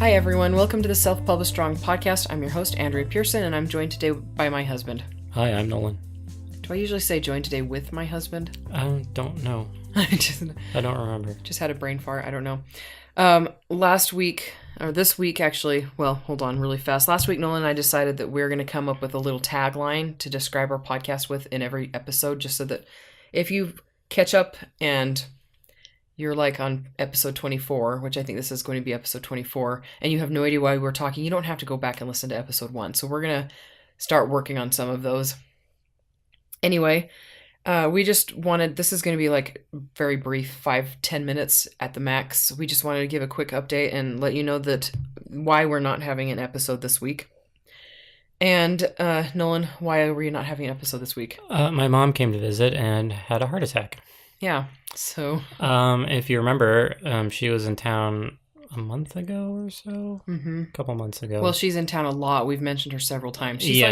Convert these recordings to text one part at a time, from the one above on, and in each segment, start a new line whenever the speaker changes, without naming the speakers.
Hi everyone, welcome to the Self-Published Strong podcast. I'm your host, Andrea Pearson, and I'm joined today by my husband.
Hi, I'm Nolan.
Do I usually say joined today with my husband?
I don't know. I don't remember.
Just had a brain fart, I don't know. Last week, or this week actually, well, hold on really fast. Last week, Nolan and I decided that we're going to come up with a little tagline to describe our podcast with in every episode, just so that if you catch up and you're like on episode 24, which I think this is going to be episode 24, and you have no idea why we're talking, you don't have to go back and listen to episode 1. So we're going to start working on some of those. Anyway, we just wanted, this is going to be like very brief, 5-10 minutes at the max. We just wanted to give a quick update and let you know that why we're not having an episode this week. And Nolan, why were you not having an episode this week?
My mom came to visit and had a heart attack.
Yeah, so...
if you remember, she was in town a month ago or so?
Mm-hmm.
A couple months ago.
Well, she's in town a lot. We've mentioned her several times. She's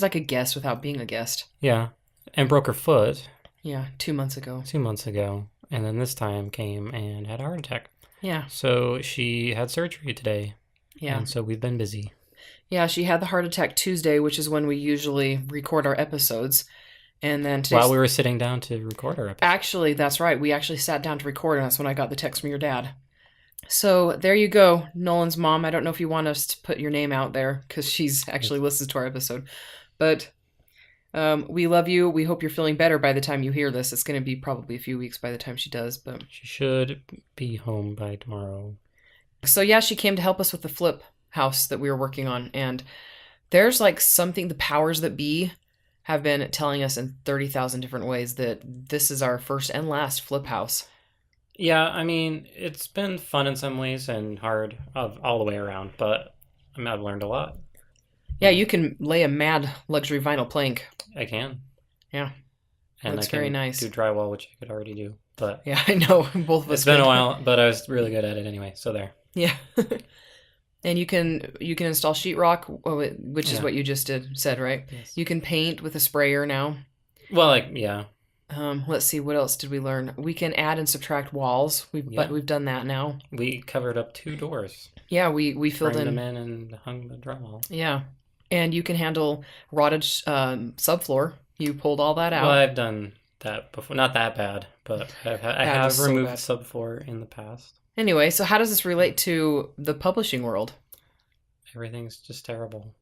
like a guest without being a guest.
Yeah, and broke her foot.
Yeah, 2 months ago.
2 months ago. And then this time came and had a heart attack.
Yeah.
So she had surgery today.
Yeah.
And so we've been busy.
Yeah, she had the heart attack Tuesday, which is when we usually record our episodes. And then today,
while we were sitting down to record our episode.
Actually, that's right. We actually sat down to record, and that's when I got the text from your dad. So there you go, Nolan's mom. I don't know if you want us to put your name out there, because she's actually listens to our episode. But we love you. We hope you're feeling better by the time you hear this. It's going to be probably a few weeks by the time she does. But
she should be home by tomorrow.
So yeah, she came to help us with the flip house that we were working on. And there's like something, the powers that be have been telling us in 30,000 different ways that this is our first and last flip house.
Yeah, I mean, it's been fun in some ways and hard all the way around, but I mean, I've learned a lot.
Yeah, you can lay a mad luxury vinyl plank.
I can.
Yeah.
And
looks
I can
very nice.
do drywall, which I could already do. But
yeah, I know. Both of us.
It's been a while, but I was really good at it anyway, so there.
Yeah. And you can install sheetrock, which is what you just said, right?
Yes.
You can paint with a sprayer now.
Well, yeah.
Let's see, what else did we learn? We can add and subtract walls. But we've done that now.
We covered up 2 doors.
Yeah, we filled
them in and hung the drywall.
Yeah, and you can handle rotted subfloor. You pulled all that out.
Well, I've done that before. Not that bad, but I have removed subfloor in the past.
Anyway, so how does this relate to the publishing world?
Everything's just terrible.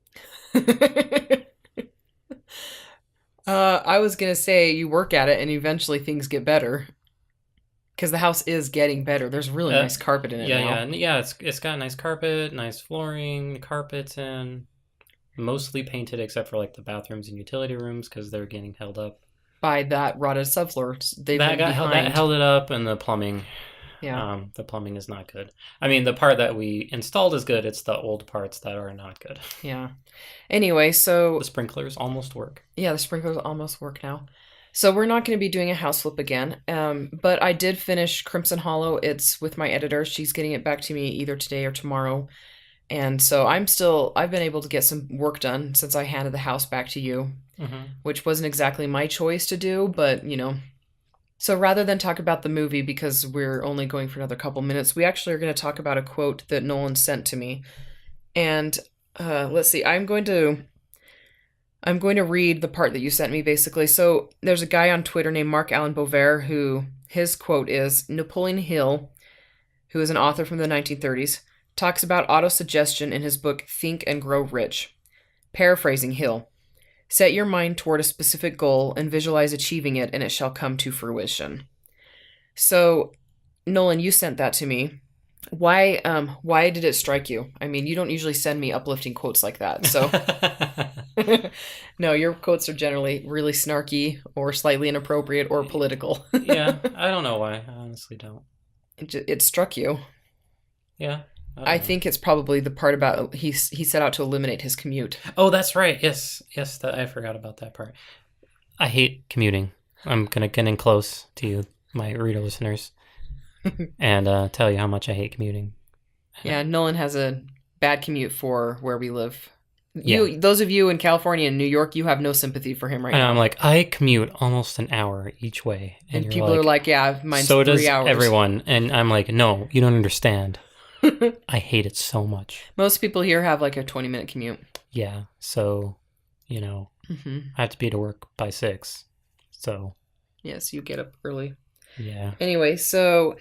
I was going to say you work at it and eventually things get better. Because the house is getting better. There's really nice carpet in it now.
Yeah, it's got nice carpet, nice flooring, carpets in. Mostly painted except for like the bathrooms and utility rooms because they're getting held up.
By that rotted subfloor.
That held it up, and the plumbing.
Yeah.
The plumbing is not good. I mean, the part that we installed is good. It's the old parts that are not good.
Yeah. Anyway, so...
The sprinklers almost work.
Yeah, the sprinklers almost work now. So we're not going to be doing a house flip again. But I did finish Crimson Hollow. It's with my editor. She's getting it back to me either today or tomorrow. And so I've been able to get some work done since I handed the house back to you. Mm-hmm. Which wasn't exactly my choice to do, but, you know... So rather than talk about the movie, because we're only going for another couple minutes, we actually are going to talk about a quote that Nolan sent to me. And let's see, I'm going to read the part that you sent me, basically. So there's a guy on Twitter named Mark Allen Bovair who, his quote is, Napoleon Hill, who is an author from the 1930s, talks about autosuggestion in his book Think and Grow Rich. Paraphrasing Hill. Set your mind toward a specific goal and visualize achieving it, and it shall come to fruition. So, Nolan, you sent that to me. Why did it strike you? I mean, you don't usually send me uplifting quotes like that. So, no, your quotes are generally really snarky or slightly inappropriate or political.
Yeah, I don't know why. I honestly don't.
It struck you.
Yeah.
I think it's probably the part about he set out to eliminate his commute.
Oh, that's right. Yes, I forgot about that part. I hate commuting. I'm going to get in close to you, my reader listeners, and tell you how much I hate commuting.
Yeah, Nolan has a bad commute for where we live.
Yeah.
Those of you in California and New York, you have no sympathy for him right now.
And I'm like, I commute almost an hour each way.
And people are like, yeah, mine's 3 hours.
So does everyone. And I'm like, no, you don't understand. I hate it so much.
Most people here have like a 20-minute commute.
Yeah. So,
Hmm.
I have to be to work by 6. So,
Yes, you get up early.
yeah.
Anyway, so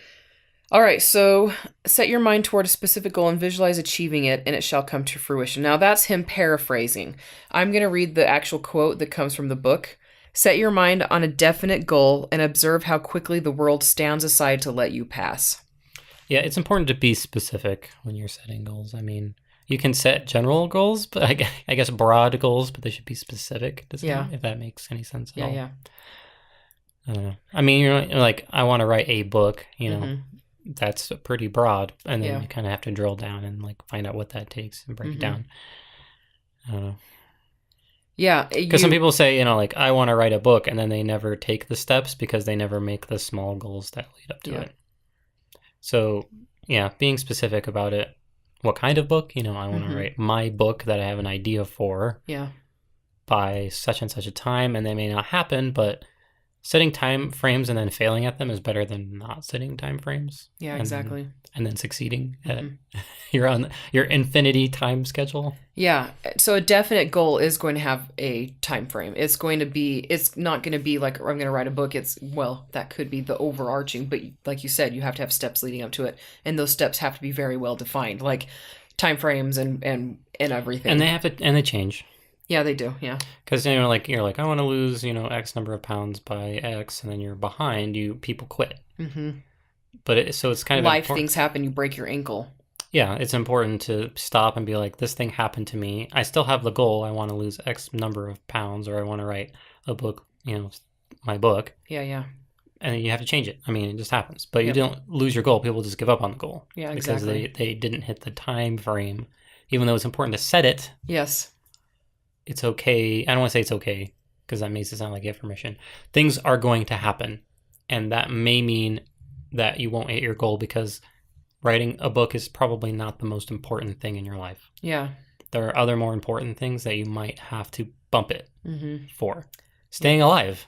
all right, so set your mind toward a specific goal and visualize achieving it, and it shall come to fruition. Now, that's him paraphrasing. I'm going to read the actual quote that comes from the book. Set your mind on a definite goal and observe how quickly the world stands aside to let you pass.
Yeah, it's important to be specific when you're setting goals. I mean, you can set general goals, but I guess broad goals, but they should be specific.
Yeah.
If that makes any sense at
Yeah,
all.
yeah.
I don't know. I mean, like, I want to write a book,
Hmm.
that's pretty broad. And then
Yeah.
you kind of have to drill down and, like, find out what that takes and break it down. I don't know.
Yeah,
Because some people say, like, I want to write a book, and then they never take the steps because they never make the small goals that lead up to it. So, yeah, being specific about it. What kind of book? I want to write my book that I have an idea for.
Yeah.
By such and such a time, and they may not happen, but setting time frames and then failing at them is better than not setting time frames.
Yeah, exactly.
And then succeeding at you're on your infinity time schedule.
Yeah. So a definite goal is going to have a time frame. It's not going to be like, I'm going to write a book. That could be the overarching, but like you said, you have to have steps leading up to it. And those steps have to be very well defined, like time frames and everything.
And they change.
Yeah, they do. Yeah.
Because you're like, I want to lose, X number of pounds by X, and then you're behind. People quit.
Mm-hmm.
But it's kind of
life things happen. You break your ankle.
Yeah, it's important to stop and be like, this thing happened to me. I still have the goal. I want to lose X number of pounds, or I want to write a book. My book.
Yeah, yeah.
And you have to change it. I mean, it just happens. But you don't lose your goal. People just give up on the goal.
Yeah, exactly.
Because they didn't hit the time frame, even though it's important to set it.
Yes.
It's okay. I don't want to say it's okay because that makes it sound like affirmation. Things are going to happen. And that may mean that you won't hit your goal because writing a book is probably not the most important thing in your life.
Yeah.
There are other more important things that you might have to bump it for. Staying alive.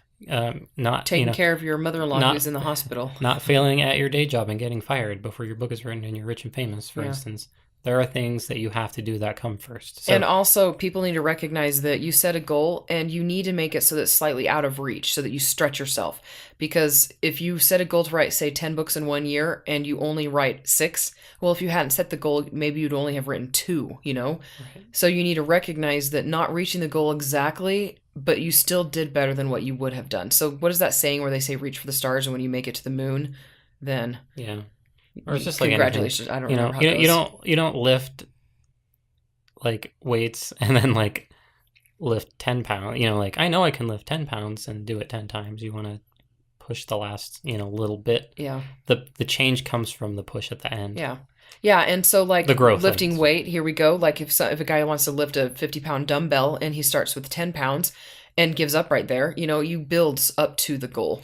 Not
taking care of your mother-in-law who's in the hospital.
Not failing at your day job and getting fired before your book is written and you're rich and famous, for instance. There are things that you have to do that come first. So,
and also, people need to recognize that you set a goal and you need to make it so that it's slightly out of reach so that you stretch yourself. Because if you set a goal to write, say, 10 books in 1 year and you only write 6, well, if you hadn't set the goal, maybe you'd only have written 2, Right. So you need to recognize that not reaching the goal exactly, but you still did better than what you would have done. So what is that saying where they say reach for the stars, and when you make it to the moon, then...
Yeah. Or it's just like
congratulations.
Anything.
I don't know how it goes.
You don't lift like weights and then like lift 10 pounds. Like, I know I can lift 10 pounds and do it 10 times. You want to push the last, little bit.
Yeah.
The change comes from the push at the end.
Yeah. Yeah, and so like
the growth
lifting weight, here we go. Like if a guy wants to lift a 50-pound dumbbell and he starts with 10 pounds and gives up right there, you build up to the goal,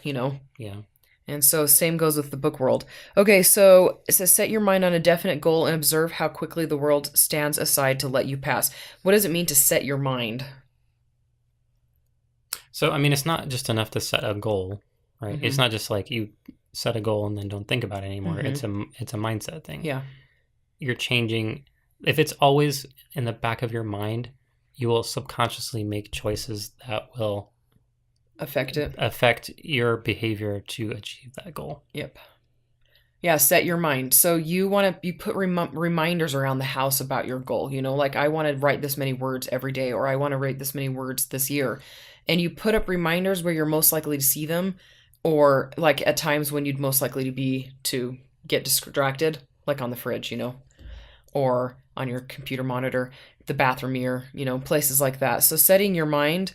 Yeah.
And so same goes with the book world. Okay, so it says set your mind on a definite goal and observe how quickly the world stands aside to let you pass. What does it mean to set your mind?
So, I mean, it's not just enough to set a goal, right? It's not just like you set a goal and then don't think about it anymore. It's a mindset thing.
Yeah.
You're changing. If it's always in the back of your mind, you will subconsciously make choices that will affect your behavior to achieve that goal.
Yep. Yeah, set your mind. So you put reminders around the house about your goal. Like I want to write this many words every day, or I want to write this many words this year. And you put up reminders where you're most likely to see them, or like at times when you'd most likely to get distracted, like on the fridge, or on your computer monitor, the bathroom mirror, places like that. So setting your mind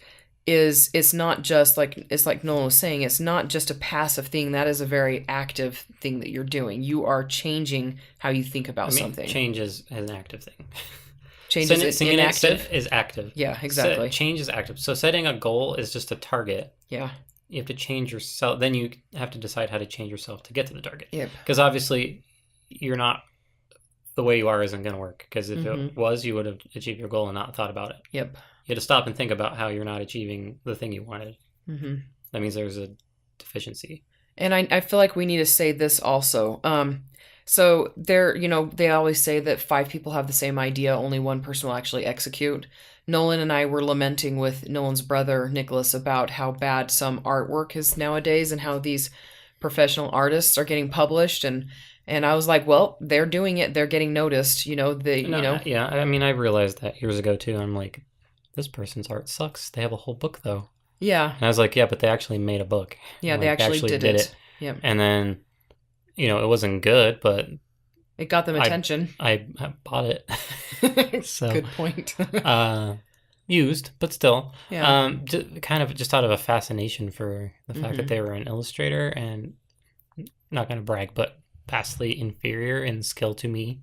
it's not just it's like Nolan was saying, it's not just a passive thing. That is a very active thing that you're doing. You are changing how you think about something.
Change is an active thing.
Change is inactive?
Is active.
Yeah, exactly.
Change is active. So setting a goal is just a target.
Yeah.
You have to change yourself. Then you have to decide how to change yourself to get to the target.
Yep.
Because obviously you're not, the way you are isn't going to work. Because if it was, you would have achieved your goal and not thought about it.
Yep.
You had to stop and think about how you're not achieving the thing you wanted.
Mm-hmm.
That means there's a deficiency.
And I feel like we need to say this also. So there, they always say that five people have the same idea, only one person will actually execute. Nolan and I were lamenting with Nolan's brother Nicholas about how bad some artwork is nowadays and how these professional artists are getting published, and I was like, well, they're doing it, they're getting noticed,
No, yeah, I mean, I realized that years ago too. I'm like, this person's art sucks. They have a whole book though.
yeah,
And I was like, yeah, but they actually made a book.
yeah,
And
they
like they
actually
actually
did
did
it.
it.
Yeah,
And then, it wasn't good, but
it got them
I
attention.
I bought it. So,
Good point.
uh used, but still.
Yeah.
Kind of just out of a fascination for the fact that
Hmm.
they were an illustrator and not going to brag, but vastly inferior in skill to me.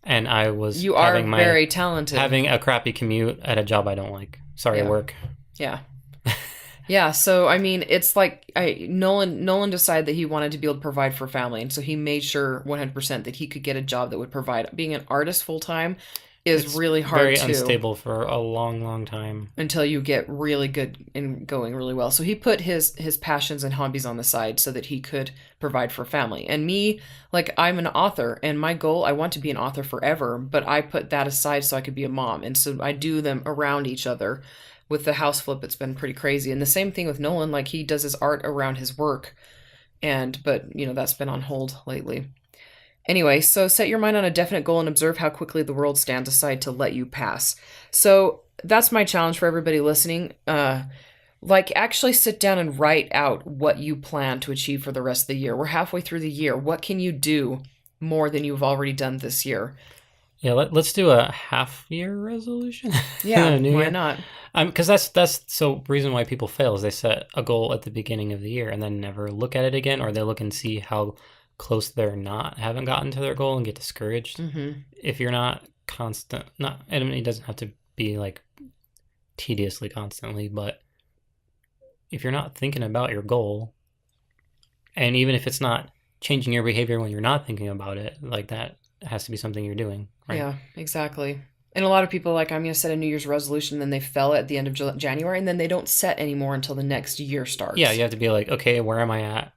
And I was
You are very talented.
having a crappy commute at a job I don't like. Sorry,
Yeah.
work.
Yeah. Yeah, so I mean, it's like Nolan decided that he wanted to be able to provide for family, and so he made sure 100% that he could get a job that would provide. Being an artist full time is
It's
really hard
very
too
unstable for a long, long time.
until you get really good and going really well. So he put his passions and hobbies on the side so that he could provide for family. And me, like I'm an author, and my goal, I want to be an author forever, but I put that aside so I could be a mom. And so I do them around each other. With the house flip, it's been pretty crazy. And the same thing with Nolan, like he does his art around his work, and but that's been on hold lately. Anyway, so set your mind on a definite goal and observe how quickly the world stands aside to let you pass. So that's my challenge for everybody listening. Like actually sit down and write out what you plan to achieve for the rest of the year. We're halfway through the year. What can you do more than you've already done this year?
Yeah, let's do a half year resolution.
Yeah,
New
why
year.
not?
Because that's so reason why people fail is they set a goal at the beginning of the year and then never look at it again, or they look and see how close they're not, haven't gotten to their goal and get discouraged.
Mm-hmm.
If you're not constant, not, I mean, it doesn't have to be like tediously constantly, but if you're not thinking about your goal, and even if it's not changing your behavior when you're not thinking about it, like that has to be something you're doing, right?
Yeah, exactly. And a lot of people are like, I'm going to set a New Year's resolution, then they fell at the end of January, and then they don't set anymore until the next year starts.
Yeah, you have to be like, okay, where am I at?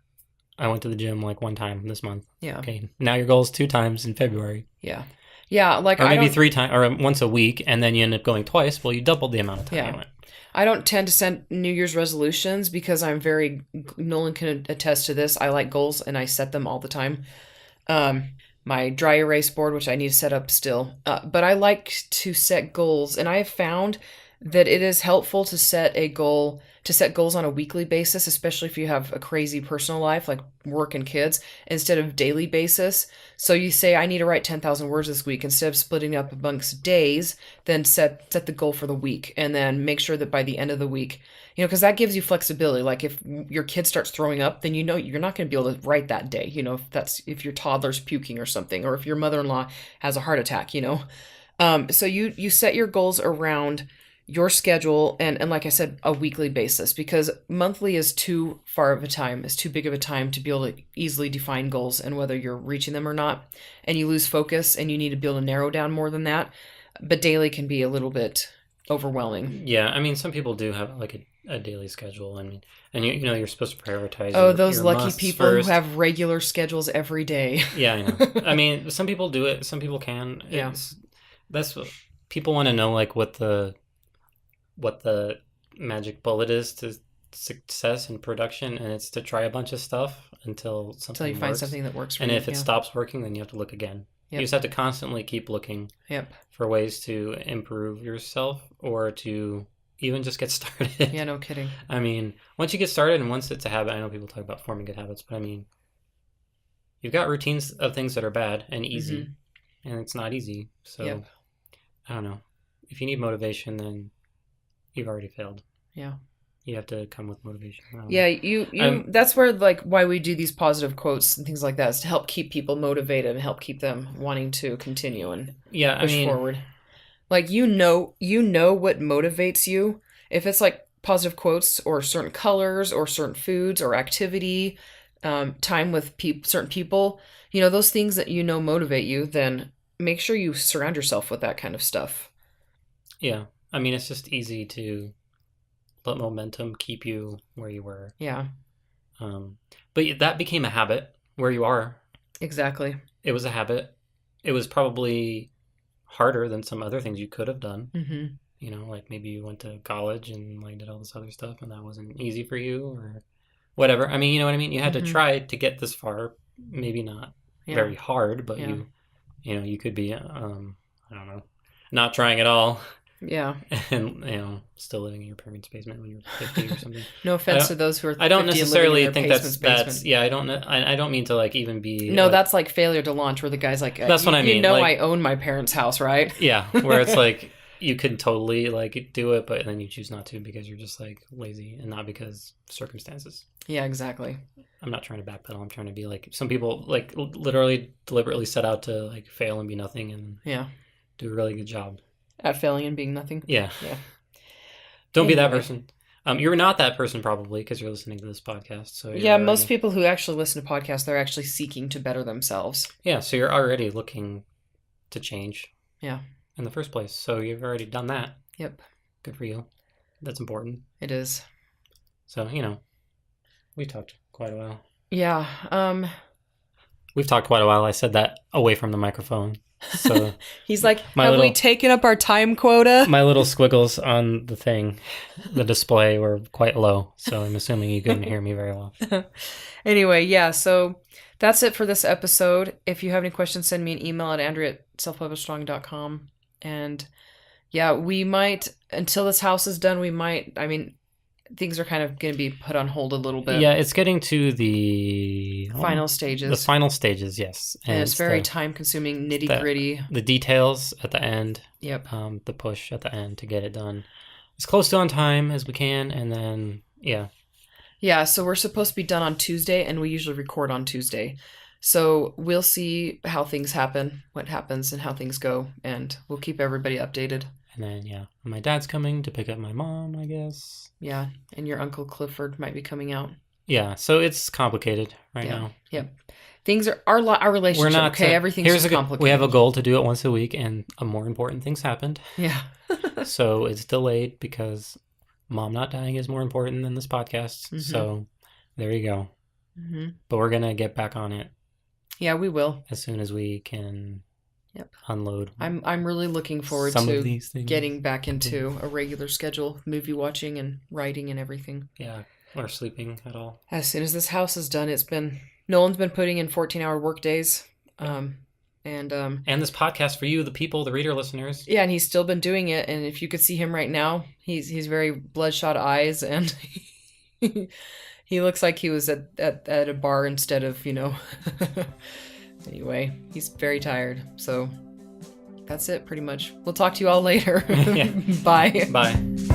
I went to the gym like one time this month.
Yeah.
Okay, now your goal is 2 times in February.
Yeah. Yeah, like
or
I
maybe
don't
3 times, or once a week, and then you end up going twice. Well, you doubled the amount of time
Yeah.
you went.
I don't tend to set New Year's resolutions because I'm very Nolan can attest to this. I like goals and I set them all the time. Um, my dry erase board, which I need to set up still. But I like to set goals, and I have found that it is helpful to set goals on a weekly basis, especially if you have a crazy personal life like work and kids, instead of daily basis. So you say, I need to write 10,000 words this week. Instead of splitting up amongst days, then set the goal for the week, and then make sure that by the end of the week, because that gives you flexibility. Like if your kid starts throwing up, then you're not going to be able to write that day. If your toddler's puking or something, or if your mother-in-law has a heart attack. So you set your goals around your schedule and like I said, a weekly basis, because monthly is too big of a time to be able to easily define goals and whether you're reaching them or not. And you lose focus and you need to be able to narrow down more than that. But daily can be a little bit overwhelming.
Yeah, I mean, some people do have like a daily schedule. I mean, and you're supposed to prioritize.
Oh, those
your
lucky
musts
people
first.
who have regular schedules every day.
Yeah, I know. I mean, some people do it. Some people can.
Yeah.
That's what people want to know, like what the magic bullet is to success in production, and it's to try a bunch of stuff until something
Until you find
works.
something that works for
And
you.
if it stops working, then you have to look again.
Yep.
You just have to constantly keep looking
Yep.
for ways to improve yourself or to even just get started.
Yeah, no kidding.
I mean, once you get started and once it's a habit, I know people talk about forming good habits, but I mean, you've got routines of things that are bad and easy, and it's not easy. So,
Yep.
I don't know. If you need motivation, then you've already failed.
Yeah.
You have to come with motivation.
Yeah, you that's where like why we do these positive quotes and things like that, is to help keep people motivated and help keep them wanting to continue and push forward. Like you know what motivates you. If it's like positive quotes or certain colors or certain foods or activity, time with certain people, those things that motivate you, then make sure you surround yourself with that kind of stuff.
Yeah. I mean, it's just easy to let momentum keep you where you were.
Yeah.
But that became a habit where you are.
Exactly.
It was a habit. It was probably harder than some other things you could have done.
Mm-hmm.
You know, like maybe you went to college and like did all this other stuff and that wasn't easy for you or whatever. I mean, you know what I mean? You had to try to get this far. Maybe not very hard, but you know, you could be, I don't know, not trying at all.
Yeah.
And, you know, still living in your parents' basement when you're 50 or something.
No offense to those who are 50
I don't necessarily
and living in
think
their
that's yeah, I don't mean to like even be
no,
like,
that's like failure to launch where the guy's like,
that's what I mean.
You know,
like,
I own my parents' house, right?
Yeah, where it's like you could totally like do it, but then you choose not to because you're just like lazy and not because circumstances.
Yeah, exactly.
I'm not trying to backpedal. I'm trying to be like some people like literally deliberately set out to like fail and be nothing and do a really good job
at failing and being nothing.
Yeah. Don't be that person. You're not that person probably because you're listening to this podcast. So
most people who actually listen to podcasts, they're actually seeking to better themselves.
Yeah, so you're already looking to change.
Yeah.
In the first place, so you've already done that.
Yep.
Good for you. That's important.
It is.
So you know, we talked quite a while.
Yeah.
We've talked quite a while. I said that away from the microphone. So
he's like, have we taken up our time quota?
My little squiggles on the thing, the display were quite low. So I'm assuming you couldn't hear me very well.
Anyway, yeah. So that's it for this episode. If you have any questions, send me an email at andrea@selfpublishedstrong.com. And yeah, we might, until this house is done, things are kind of going to be put on hold a little bit.
Yeah, it's getting to the
final stages.
The final stages, yes.
And it's very time-consuming, nitty-gritty.
The details at the end.
Yep.
The push at the end to get it done as close to on time as we can, and then, yeah.
Yeah, so we're supposed to be done on Tuesday, and we usually record on Tuesday. So we'll see how things happen, what happens, and how things go, and we'll keep everybody updated.
And then, yeah, my dad's coming to pick up my mom, I guess.
Yeah, and your Uncle Clifford might be coming out.
Yeah, so it's complicated right now.
Yep. Things are our relationship. We're not everything's just complicated.
We have a goal to do it once a week, and more important things happened.
Yeah.
So it's delayed because Mom not dying is more important than this podcast. Mm-hmm. So there you go. Mm-hmm. But we're gonna get back on it.
Yeah, we will
as soon as we can.
Yep.
Unload.
I'm really looking forward to getting back into a regular schedule, movie watching and writing and everything.
Yeah, or sleeping at all.
As soon as this house is done, Nolan's been putting in 14-hour work days. And
this podcast for you, the people, the reader listeners.
Yeah, and he's still been doing it. And if you could see him right now, he's very bloodshot eyes, and he looks like he was at a bar instead of, you know. Anyway, he's very tired. So that's it pretty much. We'll talk to you all later. Bye.
Bye.